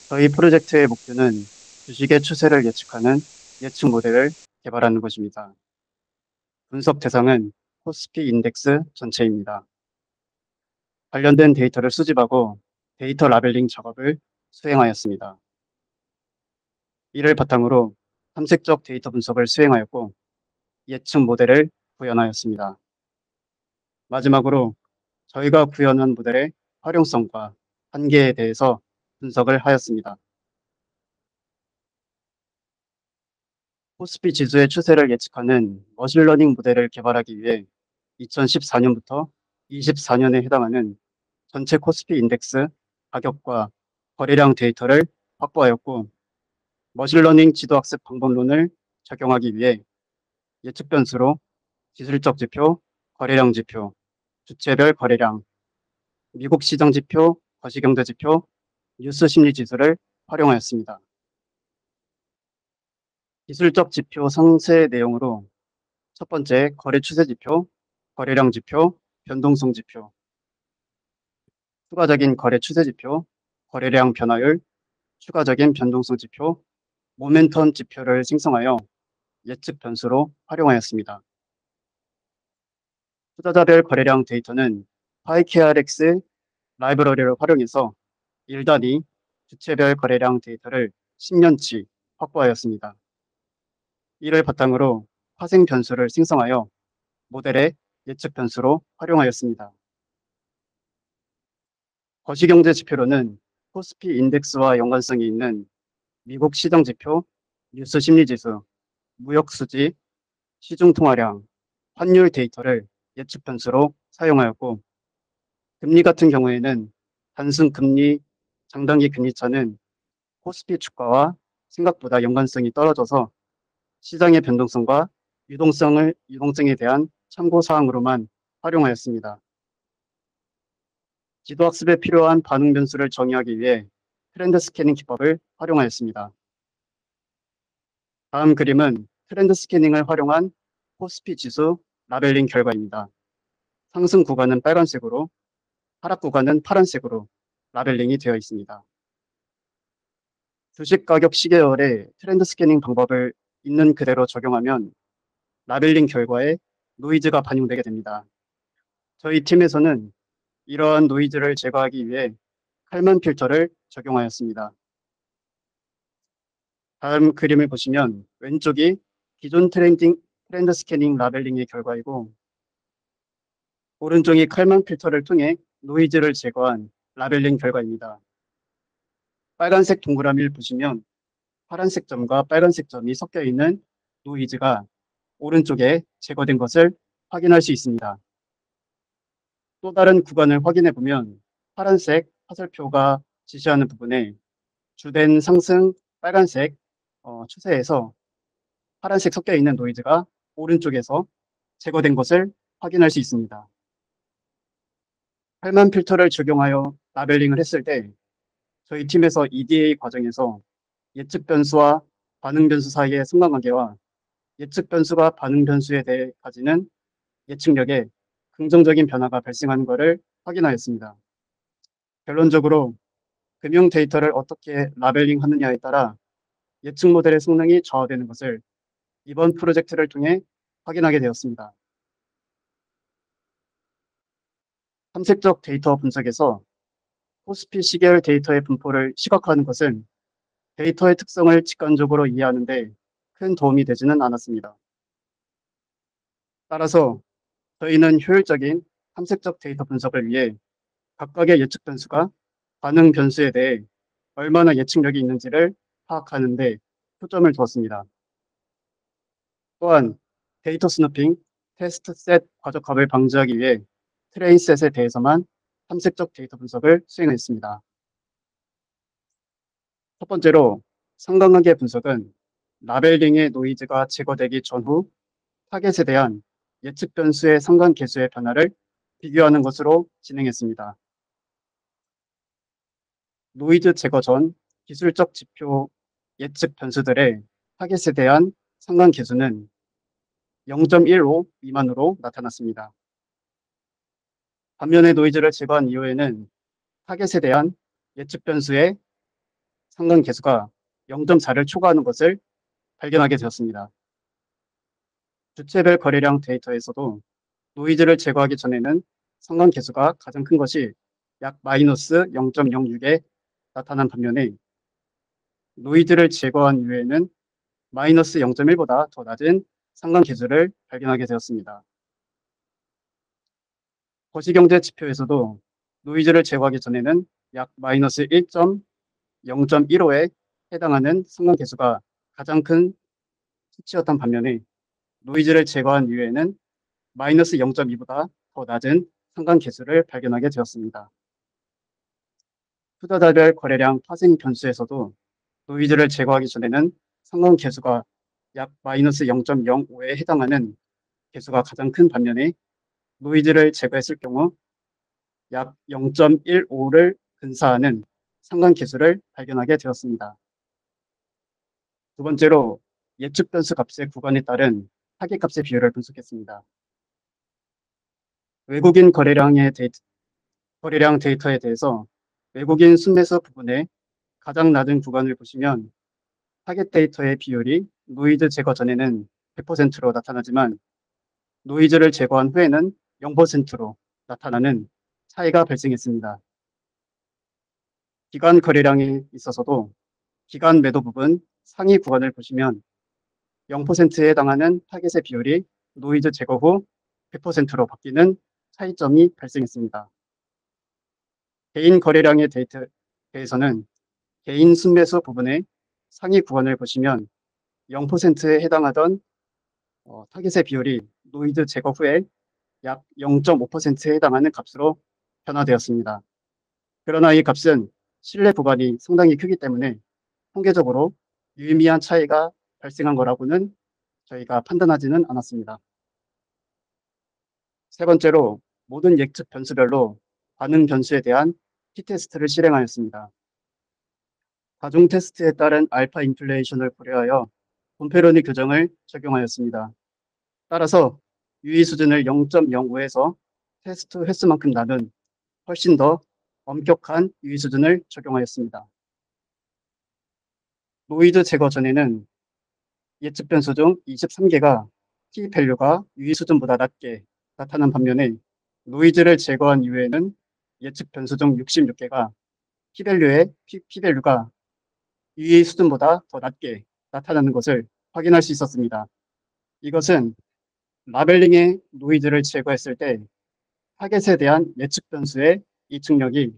저희 프로젝트의 목표는 주식의 추세를 예측하는 예측 모델을 개발하는 것입니다. 분석 대상은 코스피 인덱스 전체입니다. 관련된 데이터를 수집하고 데이터 라벨링 작업을 수행하였습니다. 이를 바탕으로 탐색적 데이터 분석을 수행하였고 예측 모델을 구현하였습니다. 마지막으로 저희가 구현한 모델의 활용성과 한계에 대해서 분석을 하였습니다. 코스피 지수의 추세를 예측하는 머신러닝 모델을 개발하기 위해 2014년부터 24년에 해당하는 전체 코스피 인덱스 가격과 거래량 데이터를 확보하였고, 머신러닝 지도학습 방법론을 적용하기 위해 예측 변수로 기술적 지표, 거래량 지표, 주체별 거래량, 미국 시장 지표, 거시경제 지표, 뉴스 심리 지수를 활용하였습니다. 기술적 지표 상세 내용으로 첫 번째, 거래 추세 지표, 거래량 지표, 변동성 지표, 추가적인 거래 추세 지표, 거래량 변화율, 추가적인 변동성 지표, 모멘텀 지표를 생성하여 예측 변수로 활용하였습니다. 투자자별 거래량 데이터는 파이케알엑스 라이브러리를 활용해서 1단위 주체별 거래량 데이터를 10년치 확보하였습니다. 이를 바탕으로 파생 변수를 생성하여 모델의 예측 변수로 활용하였습니다. 거시경제 지표로는 코스피 인덱스와 연관성이 있는 미국 시장 지표, 뉴스 심리 지수, 무역 수지, 시중 통화량, 환율 데이터를 예측 변수로 사용하였고, 금리 같은 경우에는 단순 금리, 장단기 금리 차는 코스피 주가와 생각보다 연관성이 떨어져서 시장의 변동성과 유동성에 대한 참고 사항으로만 활용하였습니다. 지도학습에 필요한 반응 변수를 정의하기 위해 트렌드 스캐닝 기법을 활용하였습니다. 다음 그림은 트렌드 스캐닝을 활용한 코스피 지수 라벨링 결과입니다. 상승 구간은 빨간색으로, 하락 구간은 파란색으로 라벨링이 되어 있습니다. 주식 가격 시계열의 트렌드 스캐닝 방법을 있는 그대로 적용하면 라벨링 결과에 노이즈가 반영되게 됩니다. 저희 팀에서는 이러한 노이즈를 제거하기 위해 칼만 필터를 적용하였습니다. 다음 그림을 보시면 왼쪽이 기존 트렌드 스캐닝 라벨링의 결과이고, 오른쪽이 칼만 필터를 통해 노이즈를 제거한 라벨링 결과입니다. 빨간색 동그라미를 보시면 파란색 점과 빨간색 점이 섞여 있는 노이즈가 오른쪽에 제거된 것을 확인할 수 있습니다. 또 다른 구간을 확인해 보면 파란색 화살표가 지시하는 부분에 주된 상승 빨간색 추세에서 파란색 섞여 있는 노이즈가 오른쪽에서 제거된 것을 확인할 수 있습니다. 칼만 필터를 적용하여 라벨링을 했을 때 저희 팀에서 EDA 과정에서 예측 변수와 반응 변수 사이의 상관관계와 예측 변수가 반응 변수에 대해 가지는 예측력에 긍정적인 변화가 발생하는 것을 확인하였습니다. 결론적으로 금융 데이터를 어떻게 라벨링 하느냐에 따라 예측 모델의 성능이 좌우되는 것을 이번 프로젝트를 통해 확인하게 되었습니다. 탐색적 데이터 분석에서 코스피 시계열 데이터의 분포를 시각화하는 것은 데이터의 특성을 직관적으로 이해하는 데 큰 도움이 되지는 않았습니다. 따라서 저희는 효율적인 탐색적 데이터 분석을 위해 각각의 예측 변수가 반응 변수에 대해 얼마나 예측력이 있는지를 파악하는 데 초점을 두었습니다. 또한 데이터 스누핑, 테스트 셋 과적합을 방지하기 위해 트레인 셋에 대해서만 탐색적 데이터 분석을 수행했습니다. 첫 번째로 상관관계 분석은 라벨링의 노이즈가 제거되기 전후 타겟에 대한 예측 변수의 상관 계수의 변화를 비교하는 것으로 진행했습니다. 노이즈 제거 전 기술적 지표 예측 변수들의 타겟에 대한 상관 계수는 0.15 미만으로 나타났습니다. 반면에 노이즈를 제거한 이후에는 타겟에 대한 예측 변수의 상관 계수가 0.4를 초과하는 것을 발견하게 되었습니다. 주체별 거래량 데이터에서도 노이즈를 제거하기 전에는 상관 계수가 가장 큰 것이 약 마이너스 0.06에 나타난 반면에 노이즈를 제거한 이후에는 마이너스 0.1보다 더 낮은 상관 계수를 발견하게 되었습니다. 거시경제 지표에서도 노이즈를 제거하기 전에는 약 마이너스 0.15에 해당하는 상관 계수가 가장 큰 수치였던 반면에 노이즈를 제거한 이후에는 마이너스 0.2보다 더 낮은 상관 계수를 발견하게 되었습니다. 투자자별 거래량 파생 변수에서도 노이즈를 제거하기 전에는 상관 계수가 약 마이너스 0.05에 해당하는 계수가 가장 큰 반면에 노이즈를 제거했을 경우 약 0.15를 근사하는 상관 계수를 발견하게 되었습니다. 두 번째로 예측 변수 값의 구간에 따른 타깃값의 비율을 분석했습니다. 외국인 거래량 데이터에 대해서 외국인 순매수 부분의 가장 낮은 구간을 보시면 타겟 데이터의 비율이 노이즈 제거 전에는 100%로 나타나지만 노이즈를 제거한 후에는 0%로 나타나는 차이가 발생했습니다. 기간 거래량에 있어서도 기간 매도 부분 상위 구간을 보시면 0%에 해당하는 타겟의 비율이 노이즈 제거 후 100%로 바뀌는 차이점이 발생했습니다. 개인 거래량의 데이터에서는 개인 순매수 부분의 상위 구간을 보시면 0%에 해당하던 타겟의 비율이 노이즈 제거 후에 약 0.5%에 해당하는 값으로 변화되었습니다. 그러나 이 값은 신뢰 구간이 상당히 크기 때문에 통계적으로 유의미한 차이가 발생한 거라고는 저희가 판단하지는 않았습니다. 세 번째로 모든 예측 변수별로 반응 변수에 대한 T-테스트를 실행하였습니다. 다중 테스트에 따른 알파 인플레이션을 고려하여 본페로니 규정을 적용하였습니다. 따라서 유의 수준을 0.05에서 테스트 횟수만큼 나눈 훨씬 더 엄격한 유의 수준을 적용하였습니다. 노이즈 제거 전에는 예측 변수 중 23개가 P-밸류가 유의 수준보다 낮게 나타난 반면에 노이즈를 제거한 이후에는 예측 변수 중 66개가 P-밸류가 유의 수준보다 더 낮게 나타나는 것을 확인할 수 있었습니다. 이것은 라벨링의 노이즈를 제거했을 때 타겟에 대한 예측 변수의 이측력이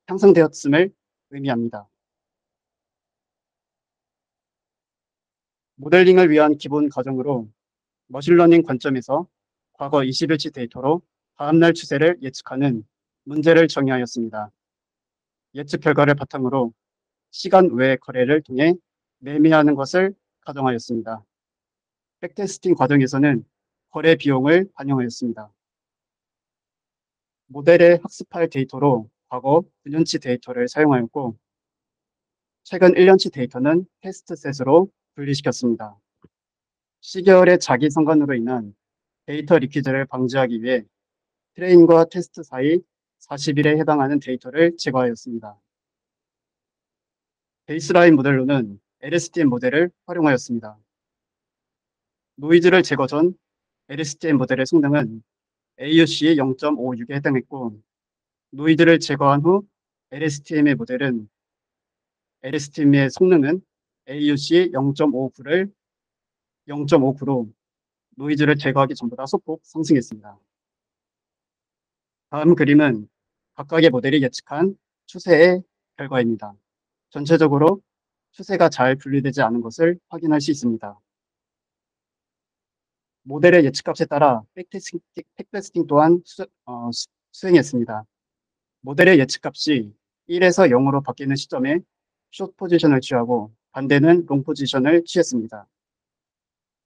향상되었음을 의미합니다. 모델링을 위한 기본 과정으로 머신러닝 관점에서 과거 20일치 데이터로 다음날 추세를 예측하는 문제를 정의하였습니다. 예측 결과를 바탕으로 시간 외 거래를 통해 매매하는 것을 가정하였습니다. 백테스팅 과정에서는 거래 비용을 반영하였습니다. 모델의 학습할 데이터로 과거 9년치 데이터를 사용하였고 최근 1년치 데이터는 테스트셋으로 분리시켰습니다. 시계열의 자기 상관으로 인한 데이터 리퀴즈를 방지하기 위해 트레인과 테스트 사이 40일에 해당하는 데이터를 제거하였습니다. 베이스라인 모델로는 LSTM 모델을 활용하였습니다. 노이즈를 제거 전 LSTM 모델의 성능은 AUC 0.56에 해당했고 노이즈를 제거한 후 LSTM의 성능은 AUC 0.59로 노이즈를 제거하기 전보다 소폭 상승했습니다. 다음 그림은 각각의 모델이 예측한 추세의 결과입니다. 전체적으로 추세가 잘 분리되지 않은 것을 확인할 수 있습니다. 모델의 예측값에 따라 백테스팅 또한 수행했습니다. 모델의 예측값이 1에서 0으로 바뀌는 시점에 숏 포지션을 취하고 반대는 롱 포지션을 취했습니다.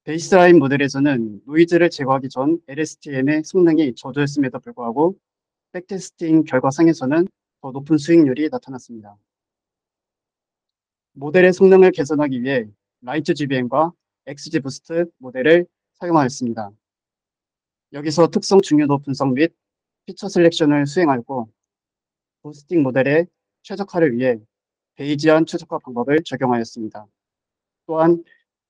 베이스라인 모델에서는 노이즈를 제거하기 전 LSTM의 성능이 저조했음에도 불구하고 백테스팅 결과상에서는 더 높은 수익률이 나타났습니다. 모델의 성능을 개선하기 위해 라이트 GBM과 XG 부스트 모델을 사용하였습니다. 여기서 특성 중요도 분석 및 피처 셀렉션을 수행하였고 부스팅 모델의 최적화를 위해 베이지안 최적화 방법을 적용하였습니다. 또한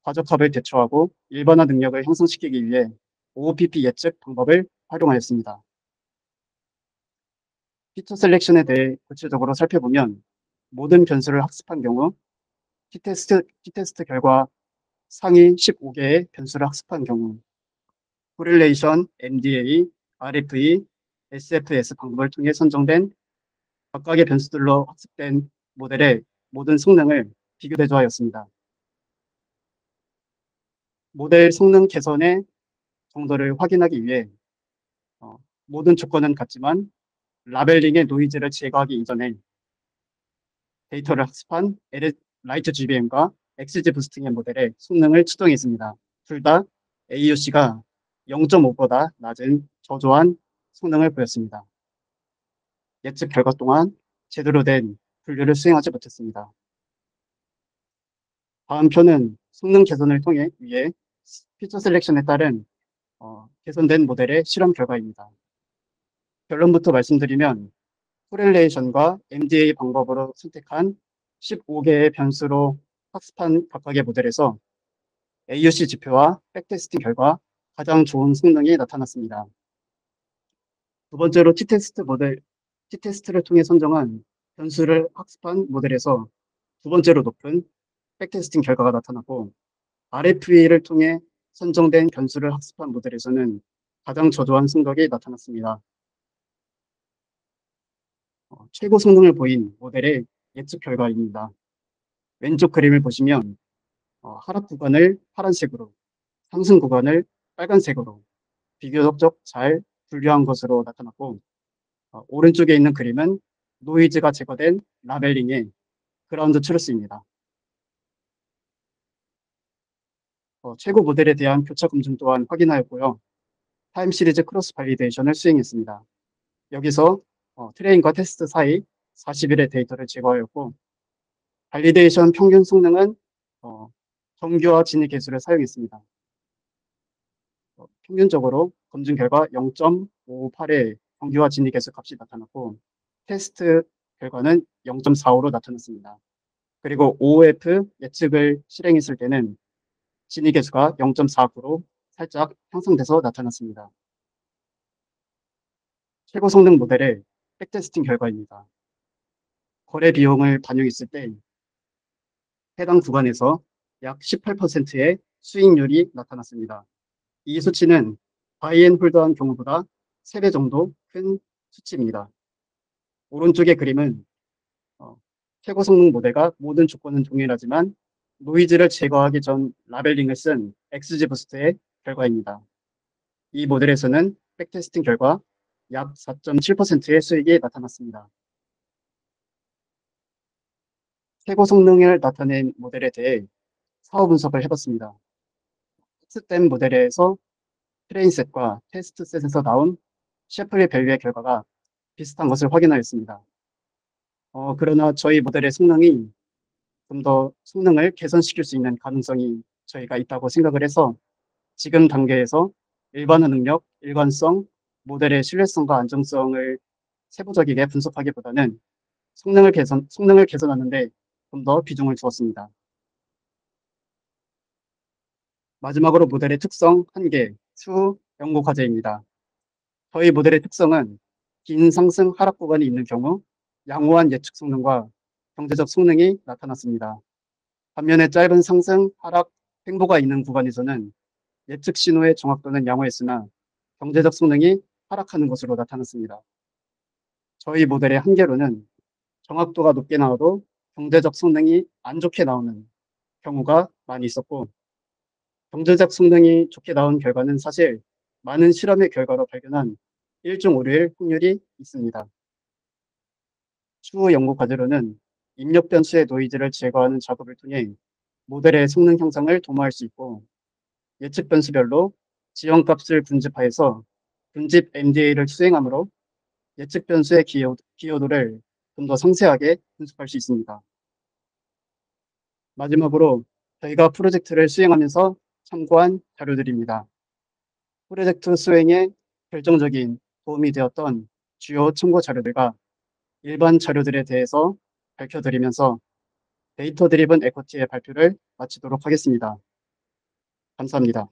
과적합을 대처하고 일반화 능력을 형성시키기 위해 OOPP 예측 방법을 활용하였습니다. 피처 셀렉션에 대해 구체적으로 살펴보면 모든 변수를 학습한 경우 T테스트 결과 상위 15개의 변수를 학습한 경우 코릴레이션, MDA, RFE, SFS 방법을 통해 선정된 각각의 변수들로 학습된 모델의 모든 성능을 비교 대조하였습니다. 모델 성능 개선의 정도를 확인하기 위해 모든 조건은 같지만 라벨링의 노이즈를 제거하기 이전에 데이터를 학습한 라이트 GBM과 XG 부스팅의 모델의 성능을 측정했습니다. 둘 다 AUC가 0.5보다 낮은 저조한 성능을 보였습니다. 예측 결과 동안 제대로 된 분류를 수행하지 못했습니다. 다음 표는 성능 개선을 통해 위해 피처 셀렉션에 따른 개선된 모델의 실험 결과입니다. 결론부터 말씀드리면 코렐레이션과 MDA 방법으로 선택한 15개의 변수로 학습한 각각의 모델에서 AUC 지표와 백테스팅 결과 가장 좋은 성능이 나타났습니다. 두 번째로 T테스트를 통해 선정한 변수를 학습한 모델에서 두 번째로 높은 백테스팅 결과가 나타났고 RFE를 통해 선정된 변수를 학습한 모델에서는 가장 저조한 성적이 나타났습니다. 최고 성능을 보인 모델의 예측 결과입니다. 왼쪽 그림을 보시면 하락 구간을 파란색으로, 상승 구간을 빨간색으로 비교적 잘 분류한 것으로 나타났고 오른쪽에 있는 그림은 노이즈가 제거된 라벨링의 그라운드 트루스입니다. 최고 모델에 대한 교차 검증 또한 확인하였고요. 타임 시리즈 크로스 발리데이션을 수행했습니다. 여기서 트레인과 테스트 사이 40일의 데이터를 제거하였고 발리데이션 평균 성능은 정규화 진위 개수를 사용했습니다. 평균적으로 검증 결과 0.58의 정규화 진위 개수 값이 나타났고 테스트 결과는 0.45로 나타났습니다. 그리고 OOF 예측을 실행했을 때는 진위 개수가 0.49로 살짝 향상돼서 나타났습니다. 최고 성능 모델의 백테스팅 결과입니다. 거래 비용을 반영했을 때 해당 구간에서 약 18%의 수익률이 나타났습니다. 이 수치는 바이앤홀드한 경우보다 3배 정도 큰 수치입니다. 오른쪽의 그림은 최고 성능 모델과 모든 조건은 동일하지만 노이즈를 제거하기 전 라벨링을 쓴 XG 부스트의 결과입니다. 이 모델에서는 백테스팅 결과 약 4.7%의 수익이 나타났습니다. 최고 성능을 나타낸 모델에 대해 사후 분석을 해봤습니다. 학습된 모델에서 트레인셋과 테스트셋에서 나온 셰플리 밸류의 결과가 비슷한 것을 확인하였습니다. 그러나 저희 모델의 성능이 좀 더 성능을 개선시킬 수 있는 가능성이 저희가 있다고 생각을 해서 지금 단계에서 일반화 능력, 일관성, 모델의 신뢰성과 안정성을 세부적이게 분석하기보다는 성능을 개선하는데 좀 더 비중을 두었습니다. 마지막으로 모델의 특성 1개, 추후 연구 과제입니다. 저희 모델의 특성은 긴 상승 하락 구간이 있는 경우 양호한 예측 성능과 경제적 성능이 나타났습니다. 반면에 짧은 상승, 하락, 횡보가 있는 구간에서는 예측 신호의 정확도는 양호했으나 경제적 성능이 하락하는 것으로 나타났습니다. 저희 모델의 한계로는 정확도가 높게 나와도 경제적 성능이 안 좋게 나오는 경우가 많이 있었고 경제적 성능이 좋게 나온 결과는 사실 많은 실험의 결과로 발견한 1중 오류일 확률이 있습니다. 추후 연구 과제로는 입력 변수의 노이즈를 제거하는 작업을 통해 모델의 성능 향상을 도모할 수 있고 예측 변수별로 지형값을 분집하여서 분집 MDA를 수행하므로 예측 변수의 기여도를 좀 더 상세하게 분석할 수 있습니다. 마지막으로 저희가 프로젝트를 수행하면서 참고한 자료들입니다. 프로젝트 수행에 결정적인 도움이 되었던 주요 참고 자료들과 일반 자료들에 대해서 밝혀드리면서 데이터 드리븐 에쿼티의 발표를 마치도록 하겠습니다. 감사합니다.